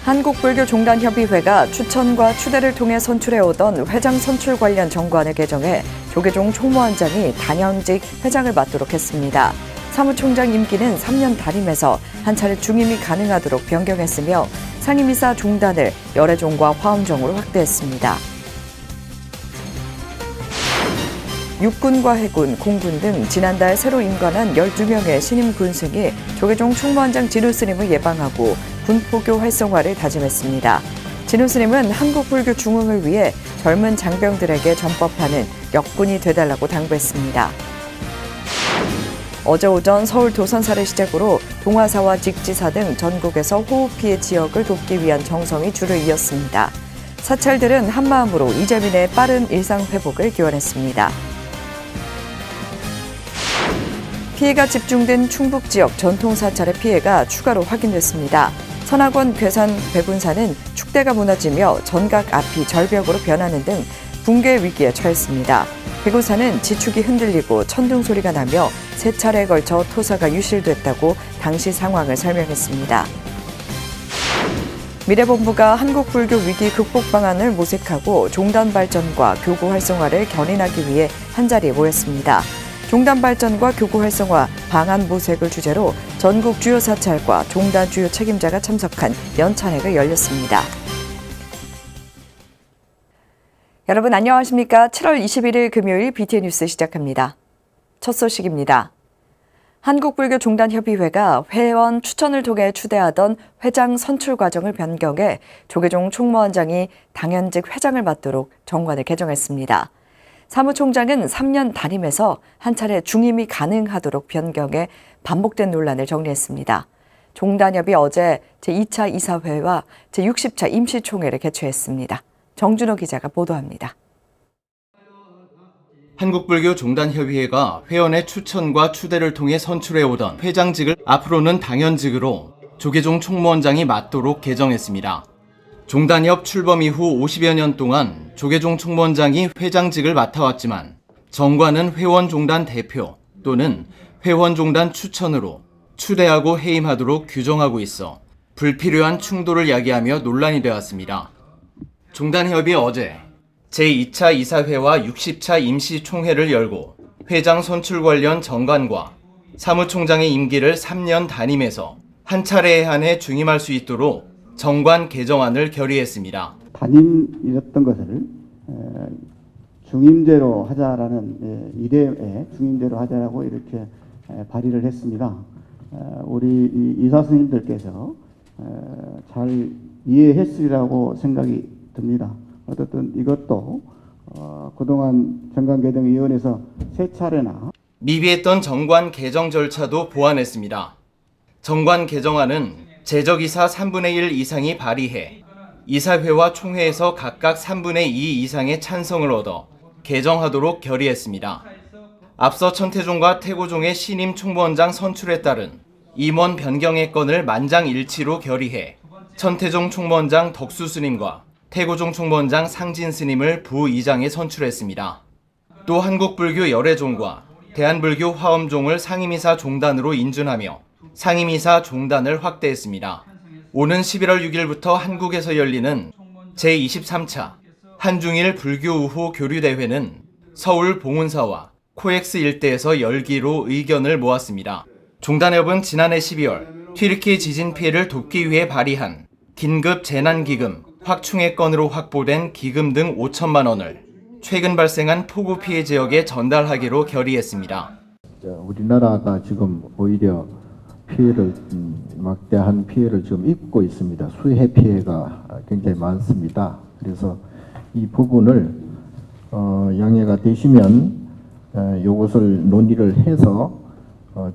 한국불교종단협의회가 추천과 추대를 통해 선출해오던 회장 선출 관련 정관을 개정해 조계종 총무원장이 당연직 회장을 맡도록 했습니다. 사무총장 임기는 3년 단임에서 한 차례 중임이 가능하도록 변경했으며 상임이사 종단을 열애종과 화엄종으로 확대했습니다. 육군과 해군, 공군 등 지난달 새로 임관한 12명의 신임 군승이 조계종 총무원장 진우 스님을 예방하고 군포교 활성화를 다짐했습니다. 진우 스님은 한국불교 중흥을 위해 젊은 장병들에게 전법하는 역군이 되달라고 당부했습니다. 어제 오전 서울 도선사를 시작으로 동화사와 직지사 등 전국에서 호우 피해 지역을 돕기 위한 정성이 줄을 이었습니다. 사찰들은 한마음으로 이재민의 빠른 일상 회복을 기원했습니다. 피해가 집중된 충북 지역 전통사찰의 피해가 추가로 확인됐습니다. 선악원, 괴산, 백운산은 축대가 무너지며 전각 앞이 절벽으로 변하는 등 붕괴 위기에 처했습니다. 백운산은 지축이 흔들리고 천둥 소리가 나며 3차례에 걸쳐 토사가 유실됐다고 당시 상황을 설명했습니다. 미래본부가 한국불교 위기 극복 방안을 모색하고 종단 발전과 교구 활성화를 견인하기 위해 한자리에 모였습니다. 종단 발전과 교구 활성화 방안 모색을 주제로 전국 주요 사찰과 종단 주요 책임자가 참석한 연찬회가 열렸습니다. 여러분 안녕하십니까? 7월 21일 금요일 BTN 뉴스 시작합니다. 첫 소식입니다. 한국불교종단협의회가 회원 추천을 통해 추대하던 회장 선출 과정을 변경해 조계종 총무원장이 당연직 회장을 맡도록 정관을 개정했습니다. 사무총장은 3년 단임에서 한 차례 중임이 가능하도록 변경해 반복된 논란을 정리했습니다. 종단협이 어제 제2차 이사회와 제60차 임시총회를 개최했습니다. 정준호 기자가 보도합니다. 한국불교종단협의회가 회원의 추천과 추대를 통해 선출해오던 회장직을 앞으로는 당연직으로 조계종 총무원장이 맡도록 개정했습니다. 종단협 출범 이후 50여 년 동안 조계종 총무원장이 회장직을 맡아왔지만 정관은 회원종단 대표 또는 회원종단 추천으로 추대하고 해임하도록 규정하고 있어 불필요한 충돌을 야기하며 논란이 되었습니다. 종단협이 어제 제2차 이사회와 60차 임시총회를 열고 회장 선출 관련 정관과 사무총장의 임기를 3년 단임에서 한 차례에 한해 중임할 수 있도록 정관 개정안을 결의했습니다. 단임이었던 것을 중임제로 하자라는 이례에 중임제로 하자라고 이렇게 발의를 했습니다. 우리 이사 스님들께서 잘 이해했으리라고 생각이 듭니다. 어쨌든 이것도 그동안 정관개정위원회에서 3차례나 미비했던 정관 개정 절차도 보완했습니다. 정관 개정안은 제적이사 3분의 1 이상이 발의해 이사회와 총회에서 각각 3분의 2 이상의 찬성을 얻어 개정하도록 결의했습니다. 앞서 천태종과 태고종의 신임 총무원장 선출에 따른 임원 변경의 건을 만장일치로 결의해 천태종 총무원장 덕수 스님과 태고종 총무원장 상진 스님을 부의장에 선출했습니다. 또 한국불교 열애종과 대한불교 화엄종을 상임이사 종단으로 인준하며 상임이사 종단을 확대했습니다. 오는 11월 6일부터 한국에서 열리는 제23차 한중일 불교우호 교류대회는 서울 봉은사와 코엑스 일대에서 열기로 의견을 모았습니다. 종단협은 지난해 12월 튀르키 지진 피해를 돕기 위해 발의한 긴급 재난기금 확충의 건으로 확보된 기금 등 5천만 원을 최근 발생한 폭우 피해 지역에 전달하기로 결의했습니다. 우리나라가 지금 오히려 피해를 막대한 피해를 지금 입고 있습니다. 수해 피해가 굉장히 많습니다. 그래서 이 부분을 양해가 되시면 이것을 논의를 해서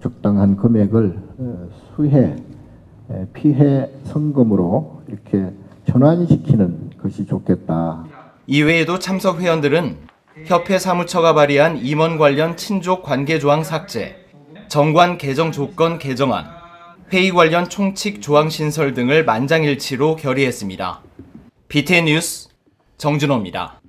적당한 금액을 수해 피해 성금으로 이렇게 전환시키는 것이 좋겠다. 이외에도 참석 회원들은 협회 사무처가 발의한 임원 관련 친족 관계 조항 삭제, 정관 개정 조건 개정안, 회의 관련 총칙 조항 신설 등을 만장일치로 결의했습니다. BTN 뉴스 정준호입니다.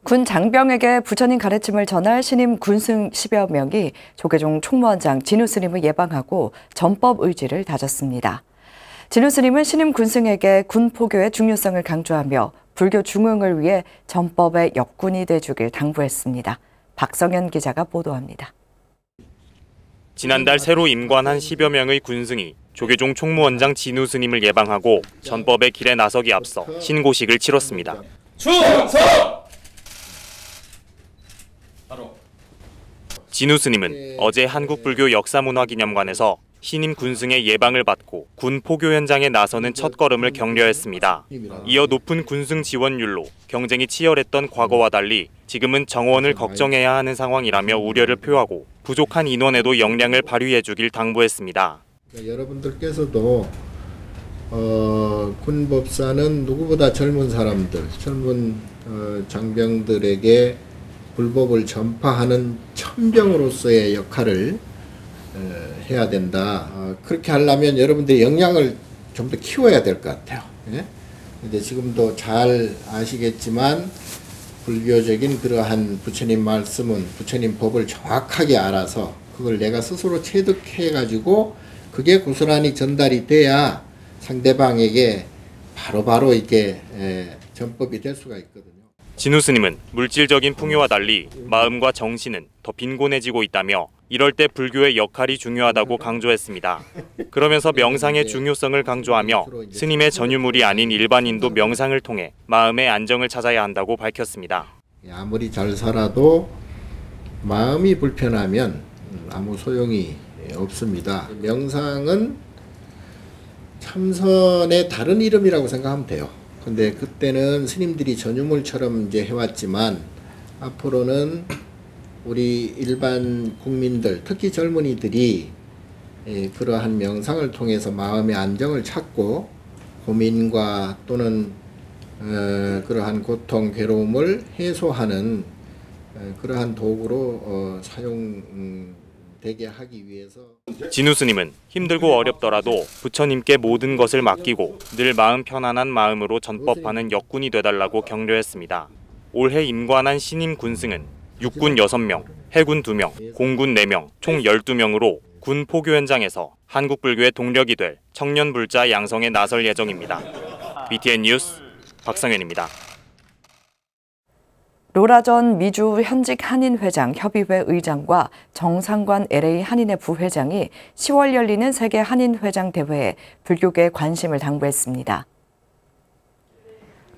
군 장병에게 부처님 가르침을 전할 신임 군승 10여 명이 조계종 총무원장 진우 스님을 예방하고 전법 의지를 다졌습니다. 진우 스님은 신임 군승에게 군 포교의 중요성을 강조하며 불교 중흥을 위해 전법의 역군이 돼주길 당부했습니다. 박성현 기자가 보도합니다. 지난달 새로 임관한 10여 명의 군승이 조계종 총무원장 진우 스님을 예방하고 전법의 길에 나서기 앞서 신고식을 치렀습니다. 충성! 진우 스님은 어제 한국불교 역사문화기념관에서 신임 군승의 예방을 받고 군 포교 현장에 나서는 첫걸음을 격려했습니다. 이어 높은 군승 지원율로 경쟁이 치열했던 과거와 달리 지금은 정원을 걱정해야 하는 상황이라며 우려를 표하고 부족한 인원에도 역량을 발휘해주길 당부했습니다. 여러분들께서도 군법사는 누구보다 젊은 사람들, 젊은 장병들에게 불법을 전파하는 천병으로서의 역할을 해야 된다. 그렇게 하려면 여러분들의 역량을 좀 더 키워야 될 것 같아요. 근데 지금도 잘 아시겠지만 불교적인 그러한 부처님 말씀은 부처님 법을 정확하게 알아서 그걸 내가 스스로 체득해가지고 그게 고스란히 전달이 돼야 상대방에게 바로바로 이게 전법이 될 수가 있거든요. 진우 스님은 물질적인 풍요와 달리 마음과 정신은 더 빈곤해지고 있다며 이럴 때 불교의 역할이 중요하다고 강조했습니다. 그러면서 명상의 중요성을 강조하며 스님의 전유물이 아닌 일반인도 명상을 통해 마음의 안정을 찾아야 한다고 밝혔습니다. 아무리 잘 살아도 마음이 불편하면 아무 소용이 없습니다. 명상은 참선의 다른 이름이라고 생각하면 돼요. 근데 그때는 스님들이 전유물처럼 이제 해왔지만 앞으로는 우리 일반 국민들, 특히 젊은이들이 그러한 명상을 통해서 마음의 안정을 찾고 고민과 또는 그러한 고통, 괴로움을 해소하는 그러한 도구로 사용되게 하기 위해서. 진우 스님은 힘들고 어렵더라도 부처님께 모든 것을 맡기고 늘 마음 편안한 마음으로 전법하는 역군이 되달라고 격려했습니다. 올해 임관한 신임 군승은 육군 6명, 해군 2명, 공군 4명, 총 12명으로 군 포교 현장에서 한국불교의 동력이 될 청년 불자 양성에 나설 예정입니다. BTN 뉴스 박성현입니다. 로라 전 미주 현직 한인 회장 협의회 의장과 정상관 LA 한인회 부회장이 10월 열리는 세계 한인 회장 대회에 불교계에 관심을 당부했습니다.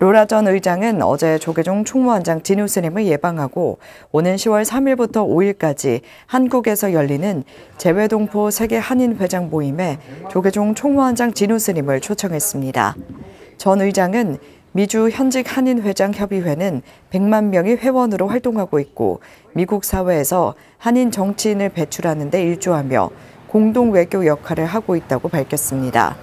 로라 전 의장은 어제 조계종 총무원장 진우 스님을 예방하고 오는 10월 3일부터 5일까지 한국에서 열리는 재외동포 세계 한인 회장 모임에 조계종 총무원장 진우 스님을 초청했습니다. 전 의장은 미주 현직 한인 회장 협의회는 100만 명이 회원으로 활동하고 있고 미국 사회에서 한인 정치인을 배출하는 데 일조하며 공동 외교 역할을 하고 있다고 밝혔습니다.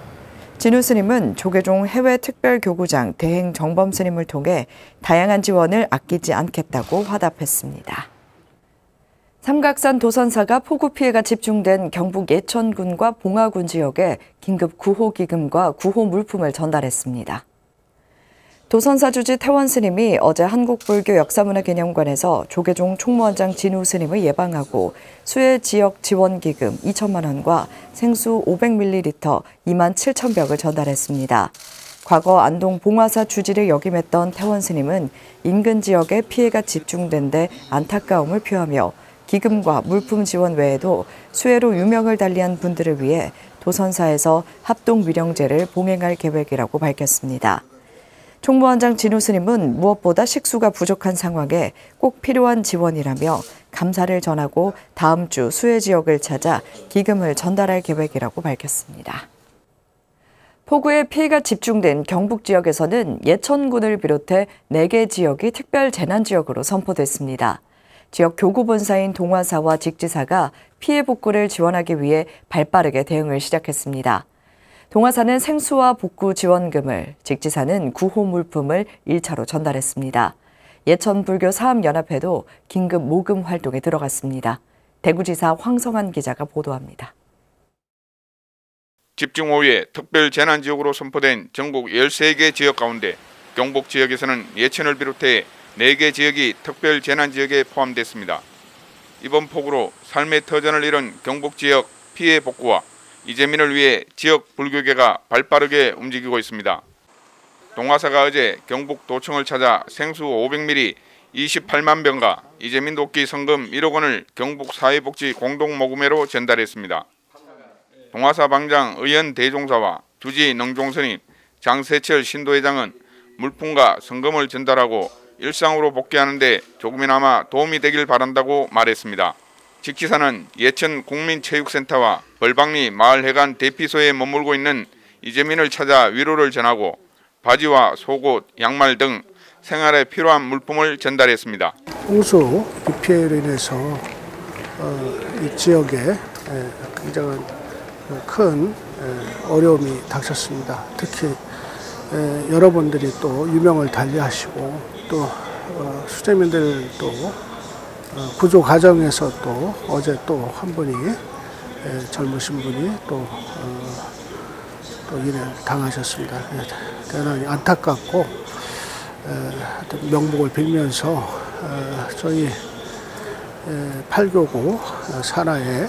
진우 스님은 조계종 해외 특별교구장 대행 정범 스님을 통해 다양한 지원을 아끼지 않겠다고 화답했습니다. 삼각산 도선사가 폭우 피해가 집중된 경북 예천군과 봉화군 지역에 긴급 구호기금과 구호 물품을 전달했습니다. 도선사 주지 태원 스님이 어제 한국불교 역사문화기념관에서 조계종 총무원장 진우 스님을 예방하고 수해 지역 지원기금 2천만 원과 생수 500ml 2만 7천 벽을 전달했습니다. 과거 안동 봉화사 주지를 역임했던 태원 스님은 인근 지역에 피해가 집중된 데 안타까움을 표하며 기금과 물품 지원 외에도 수해로 유명을 달리한 분들을 위해 도선사에서 합동위령제를 봉행할 계획이라고 밝혔습니다. 총무원장 진우 스님은 무엇보다 식수가 부족한 상황에 꼭 필요한 지원이라며 감사를 전하고 다음 주 수해 지역을 찾아 기금을 전달할 계획이라고 밝혔습니다. 폭우에 피해가 집중된 경북 지역에서는 예천군을 비롯해 4개 지역이 특별 재난지역으로 선포됐습니다. 지역 교구본사인 동화사와 직지사가 피해 복구를 지원하기 위해 발빠르게 대응을 시작했습니다. 동화사는 생수와 복구 지원금을, 직지사는 구호 물품을 1차로 전달했습니다. 예천불교사업연합회도 긴급 모금 활동에 들어갔습니다. 대구지사 황성한 기자가 보도합니다. 집중호우에 특별 재난지역으로 선포된 전국 13개 지역 가운데 경북 지역에서는 예천을 비롯해 4개 지역이 특별 재난지역에 포함됐습니다. 이번 폭우로 삶의 터전을 잃은 경북 지역 피해 복구와 이재민을 위해 지역 불교계가 발빠르게 움직이고 있습니다. 동아사가 어제 경북 도청을 찾아 생수 500ml 28만 병과 이재민 돕기 성금 1억 원을 경북 사회복지 공동모금회로 전달했습니다. 동아사 방장 의연 대종사와 주지 능종스님, 장세철 신도회장은 물품과 성금을 전달하고 일상으로 복귀하는 데 조금이나마 도움이 되길 바란다고 말했습니다. 직지사는 예천 국민체육센터와 벌방리 마을회관 대피소에 머물고 있는 이재민을 찾아 위로를 전하고 바지와 속옷, 양말 등 생활에 필요한 물품을 전달했습니다. 홍수 비 피해로 인해서 이 지역에 굉장한 큰 어려움이 닥쳤습니다. 특히 여러분들이 또 유명을 달리하시고 또 수재민들도 구조 과정에서 또 어제 또 한 분이 젊으신 분이 또 일을 당하셨습니다. 대단히 안타깝고 명복을 빌면서 저희 8교구 산하의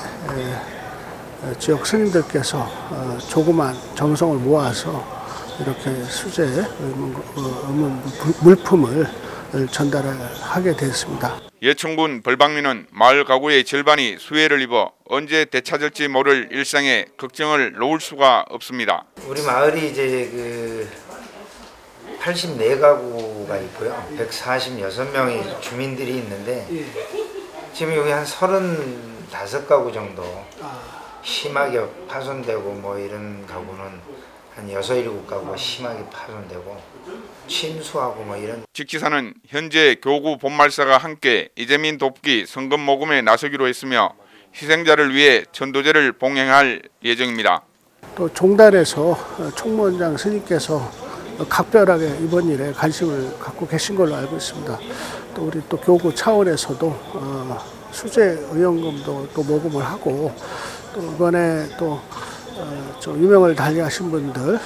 지역 스님들께서 조그만 정성을 모아서 이렇게 수제 물품을 전달하게 됐습니다. 예천군 벌방리는 마을 가구의 절반이 수해를 입어 언제 되찾을지 모를 일상에 걱정을 놓을 수가 없습니다. 우리 마을이 이제 84가구가 있고요. 146명의 주민들이 있는데 지금 여기 한 35가구 정도 심하게 파손되고 뭐 이런 가구는 한 6, 7가구가 심하게 파손되고 침수하고 뭐 이런. 직지사는 현재 교구 본말사가 함께 이재민 돕기 성금 모금에 나서기로 했으며 희생자를 위해 전도제를 봉행할 예정입니다. 또 종단에서 총무원장 스님께서 각별하게 이번 일에 관심을 갖고 계신 걸로 알고 있습니다. 또 우리 또 교구 차원에서도 수제 의원금도 또 모금을 하고 또 이번에 또 유명을 달리하신 분들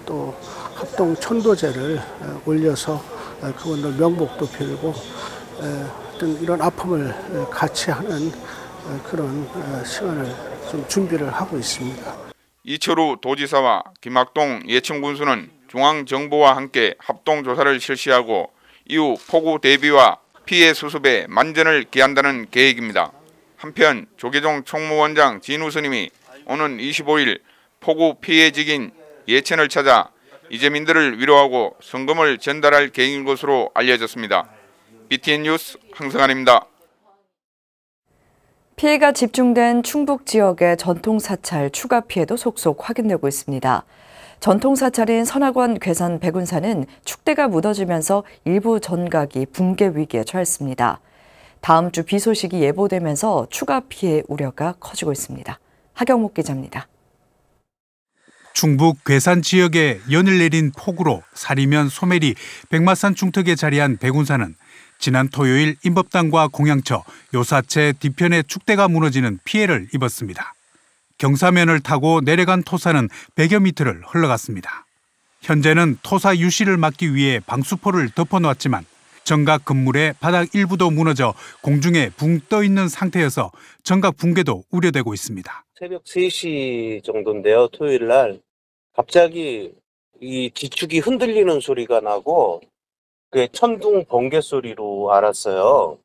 또 합동 천도제를 올려서 그분들 명복도 빌고 어떤 이런 아픔을 같이 하는 그런 시간을 좀 준비를 하고 있습니다. 이철우 도지사와 김학동 예천군수는 중앙정부와 함께 합동조사를 실시하고 이후 폭우 대비와 피해 수습에 만전을 기한다는 계획입니다. 한편 조계종 총무원장 진우 스님이 오는 25일 폭우 피해지긴 예천을 찾아 이재민들을 위로하고 성금을 전달할 계획인 것으로 알려졌습니다. BTN 뉴스 황성환입니다. 피해가 집중된 충북 지역의 전통사찰 추가 피해도 속속 확인되고 있습니다. 전통사찰인 선악원 괴산 백운사는 축대가 무너지면서 일부 전각이 붕괴 위기에 처했습니다. 다음 주 비 소식이 예보되면서 추가 피해 우려가 커지고 있습니다. 하경목 기자입니다. 충북 괴산 지역에 연일 내린 폭우로 사리면 소멸이 백마산 중턱에 자리한 백운사는 지난 토요일 임법당과 공양처, 요사체 뒤편에 축대가 무너지는 피해를 입었습니다. 경사면을 타고 내려간 토사는 100여 미터를 흘러갔습니다. 현재는 토사 유실을 막기 위해 방수포를 덮어놓았지만 정각 건물의 바닥 일부도 무너져 공중에 붕 떠 있는 상태여서 정각 붕괴도 우려되고 있습니다. 새벽 3시 정도인데요. 토요일 날 갑자기 이 지축이 흔들리는 소리가 나고 그게 천둥 번개 소리로 알았어요.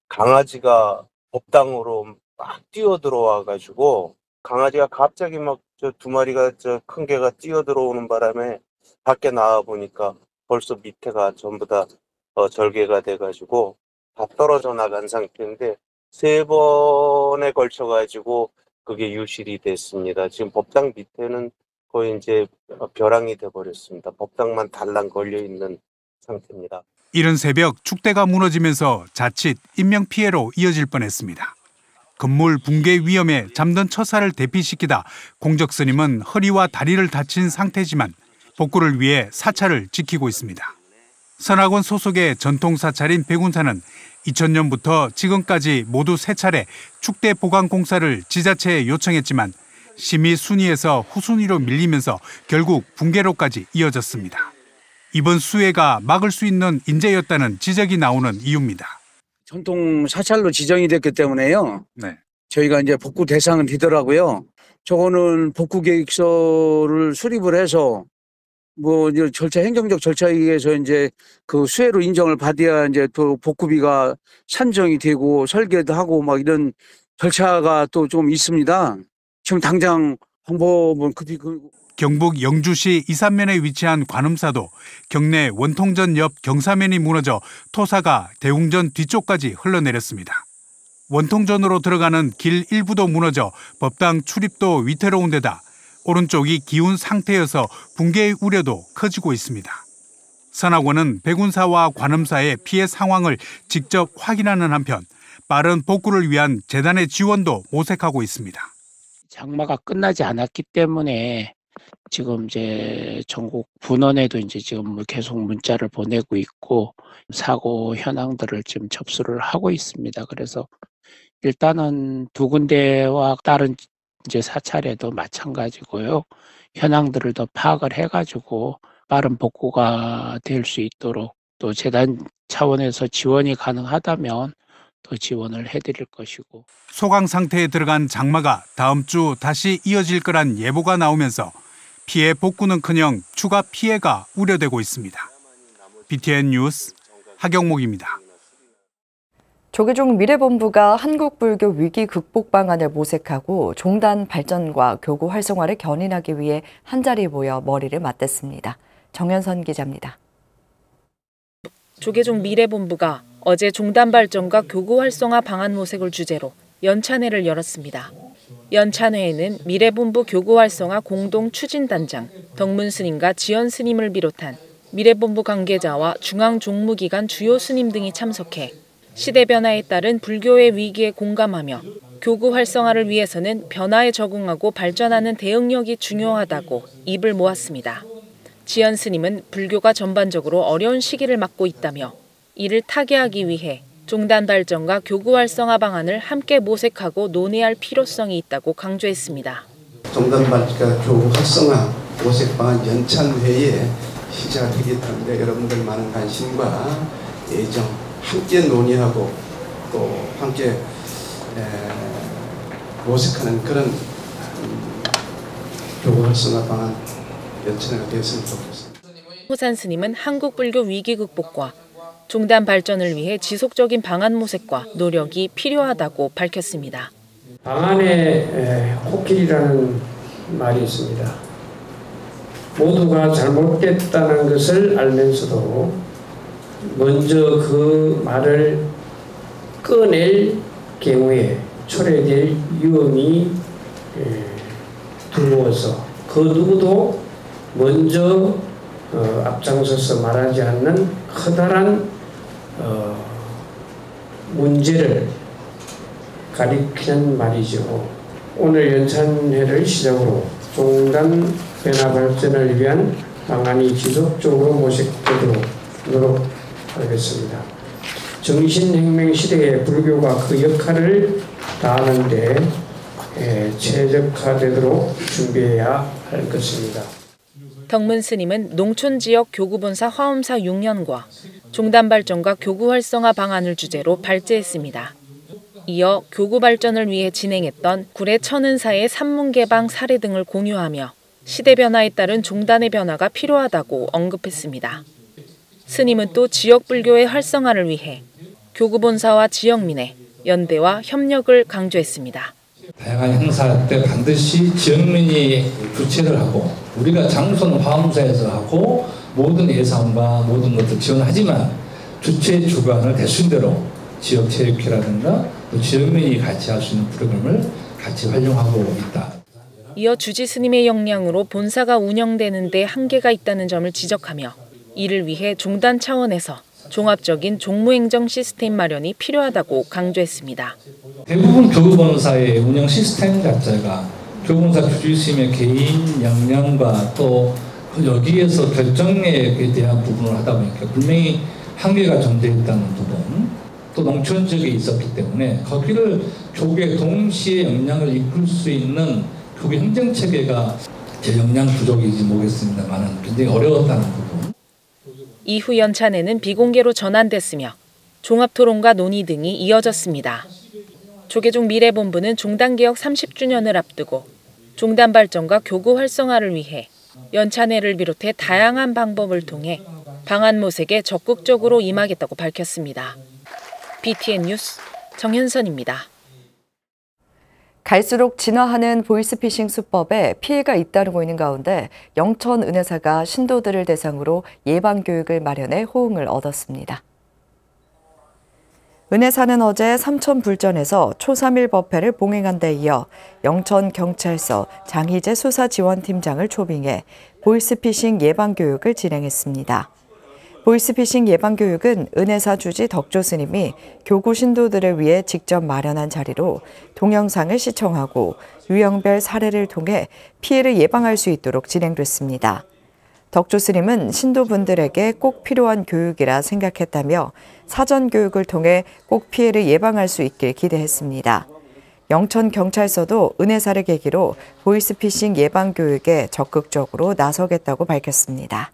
강아지가 법당으로 막 뛰어 들어와 가지고 강아지가 갑자기 막 저 2마리가 큰 개가 뛰어 들어오는 바람에 밖에 나와 보니까 벌써 밑에가 전부 다 절개가 돼 가지고 다 떨어져 나간 상태인데 3번에 걸쳐 가지고 그게 유실이 됐습니다. 지금 법당 밑에는 거의 이제 벼랑이 돼 버렸습니다. 법당만 달랑 걸려 있는 상태입니다. 이른 새벽 축대가 무너지면서 자칫 인명피해로 이어질 뻔했습니다. 건물 붕괴 위험에 잠든 처사를 대피시키다 공적 스님은 허리와 다리를 다친 상태지만 복구를 위해 사찰을 지키고 있습니다. 선악원 소속의 전통사찰인 백운사는 2000년부터 지금까지 모두 3차례 축대 보강 공사를 지자체에 요청했지만 심의 순위에서 후순위로 밀리면서 결국 붕괴로까지 이어졌습니다. 이번 수해가 막을 수 있는 인재였다는 지적이 나오는 이유입니다. 전통 사찰로 지정이 됐기 때문에요. 네. 저희가 이제 복구 대상은 되더라고요. 저거는 복구 계획서를 수립을 해서 뭐 이제 행정적 절차에 의해서 이제 그 수혜로 인정을 받아야 이제 또 복구비가 산정이 되고 설계도 하고 막 이런 절차가 또 좀 있습니다. 지금 당장 방법은 급히 경북 영주시 이산면에 위치한 관음사도 경내 원통전 옆 경사면이 무너져 토사가 대웅전 뒤쪽까지 흘러내렸습니다. 원통전으로 들어가는 길 일부도 무너져 법당 출입도 위태로운 데다 오른쪽이 기운 상태여서 붕괴의 우려도 커지고 있습니다. 선악원은 백운사와 관음사의 피해 상황을 직접 확인하는 한편 빠른 복구를 위한 재단의 지원도 모색하고 있습니다. 장마가 끝나지 않았기 때문에 지금 이제 전국 분원에도 이제 지금 계속 문자를 보내고 있고 사고 현황들을 지금 접수를 하고 있습니다. 그래서 일단은 두 군데와 다른 이제 사찰에도 마찬가지고요. 현황들을 더 파악을 해가지고 빠른 복구가 될 수 있도록 또 재단 차원에서 지원이 가능하다면 또 지원을 해드릴 것이고. 소강 상태에 들어간 장마가 다음 주 다시 이어질 거란 예보가 나오면서 피해 복구는커녕 추가 피해가 우려되고 있습니다. BTN 뉴스 하경목입니다. 조계종 미래본부가 한국불교 위기 극복 방안을 모색하고 종단 발전과 교구 활성화를 견인하기 위해 한자리에 모여 머리를 맞댔습니다. 정현선 기자입니다. 조계종 미래본부가 어제 종단 발전과 교구 활성화 방안 모색을 주제로 연찬회를 열었습니다. 연찬회에는 미래본부 교구 활성화 공동 추진단장 덕문 스님과 지연 스님을 비롯한 미래본부 관계자와 중앙종무기관 주요 스님 등이 참석해 시대 변화에 따른 불교의 위기에 공감하며 교구 활성화를 위해서는 변화에 적응하고 발전하는 대응력이 중요하다고 입을 모았습니다. 지연 스님은 불교가 전반적으로 어려운 시기를 맞고 있다며 이를 타개하기 위해 종단 발전과 교구 활성화 방안을 함께 모색하고 논의할 필요성이 있다고 강조했습니다. 종단 발전과 교구 활성화 모색 방안 연찬회의 시작이기 때문에 여러분들 많은 관심과 애정 함께 논의하고 또 함께 모색하는 그런 교구 활성화 방안 연찬회가 되었으면 좋겠습니다. 호산 스님은 한국불교 위기 극복과 종단 발전을 위해 지속적인 방안 모색과 노력이 필요하다고 밝혔습니다. 방안에 코끼리라는 말이 있습니다. 모두가 잘못됐다는 것을 알면서도 먼저 그 말을 꺼낼 경우에 초래될 위험이 두려워서 그 누구도 먼저 앞장서서 말하지 않는 커다란 문제를 가리키는 말이죠. 오늘 연찬회를 시작으로 종단 변화 발전을 위한 방안이 지속적으로 모색되도록 노력하겠습니다. 정신혁명 시대의 불교가 그 역할을 다하는 데 최적화되도록 준비해야 할 것입니다. 덕문 스님은 농촌지역 교구본사 화엄사 6년과 종단 발전과 교구 활성화 방안을 주제로 발제했습니다. 이어 교구 발전을 위해 진행했던 구례 천은사의 산문 개방 사례 등을 공유하며 시대 변화에 따른 종단의 변화가 필요하다고 언급했습니다. 스님은 또 지역 불교의 활성화를 위해 교구본사와 지역민의 연대와 협력을 강조했습니다. 다양한 행사 때 반드시 지역민이 주최를 하고 우리가 장소는 화엄사에서 하고 모든 예산과 모든 것들 지원하지만 주최 주관을 대순대로 지역체육회라든가 또 지역민이 같이 할 수 있는 프로그램을 같이 활용하고 있다. 이어 주지 스님의 역량으로 본사가 운영되는 데 한계가 있다는 점을 지적하며 이를 위해 종단 차원에서 종합적인 종무행정 시스템 마련이 필요하다고 강조했습니다. 대부분 교구본사의 운영 시스템 자체가 교구본사 주지스님의 개인 역량과 또 여기에서 결정에 대한 부분을 하다 보니까 분명히 한계가 존재했다는 부분, 또 농촌 지역에 있었기 때문에 거기를 교구의 동시에 역량을 이끌 수 있는 교구 행정체계가 제 역량 부족이지 모르겠습니다만 굉장히 어려웠다는 부분. 이후 연찬회는 비공개로 전환됐으며 종합토론과 논의 등이 이어졌습니다. 조계종 미래본부는 종단개혁 30주년을 앞두고 종단 발전과 교구 활성화를 위해 연찬회를 비롯해 다양한 방법을 통해 방한 모색에 적극적으로 임하겠다고 밝혔습니다. BTN 뉴스 정현선입니다. 갈수록 진화하는 보이스피싱 수법에 피해가 잇따르고 있는 가운데 영천은혜사가 신도들을 대상으로 예방교육을 마련해 호응을 얻었습니다. 은혜사는 어제 삼천불전에서 초3일 법회를 봉행한 데 이어 영천경찰서 장희재 수사지원팀장을 초빙해 보이스피싱 예방교육을 진행했습니다. 보이스피싱 예방교육은 은혜사 주지 덕조 스님이 교구 신도들을 위해 직접 마련한 자리로 동영상을 시청하고 유형별 사례를 통해 피해를 예방할 수 있도록 진행됐습니다. 덕조 스님은 신도분들에게 꼭 필요한 교육이라 생각했다며 사전 교육을 통해 꼭 피해를 예방할 수 있길 기대했습니다. 영천경찰서도 은혜사를 계기로 보이스피싱 예방교육에 적극적으로 나서겠다고 밝혔습니다.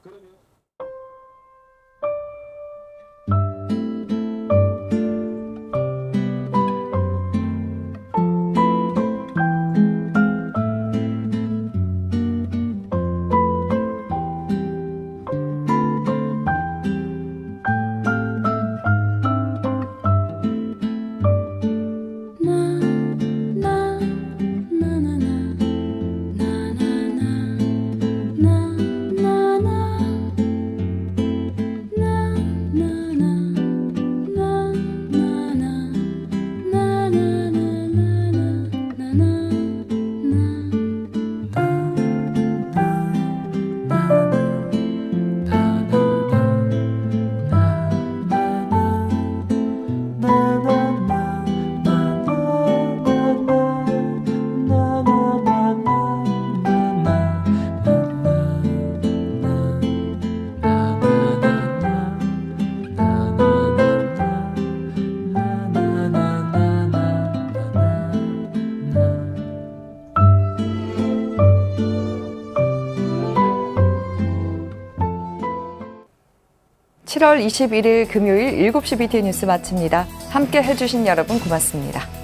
(7월 21일) 금요일 7시 BTN 뉴스 마칩니다. 함께 해주신 여러분 고맙습니다.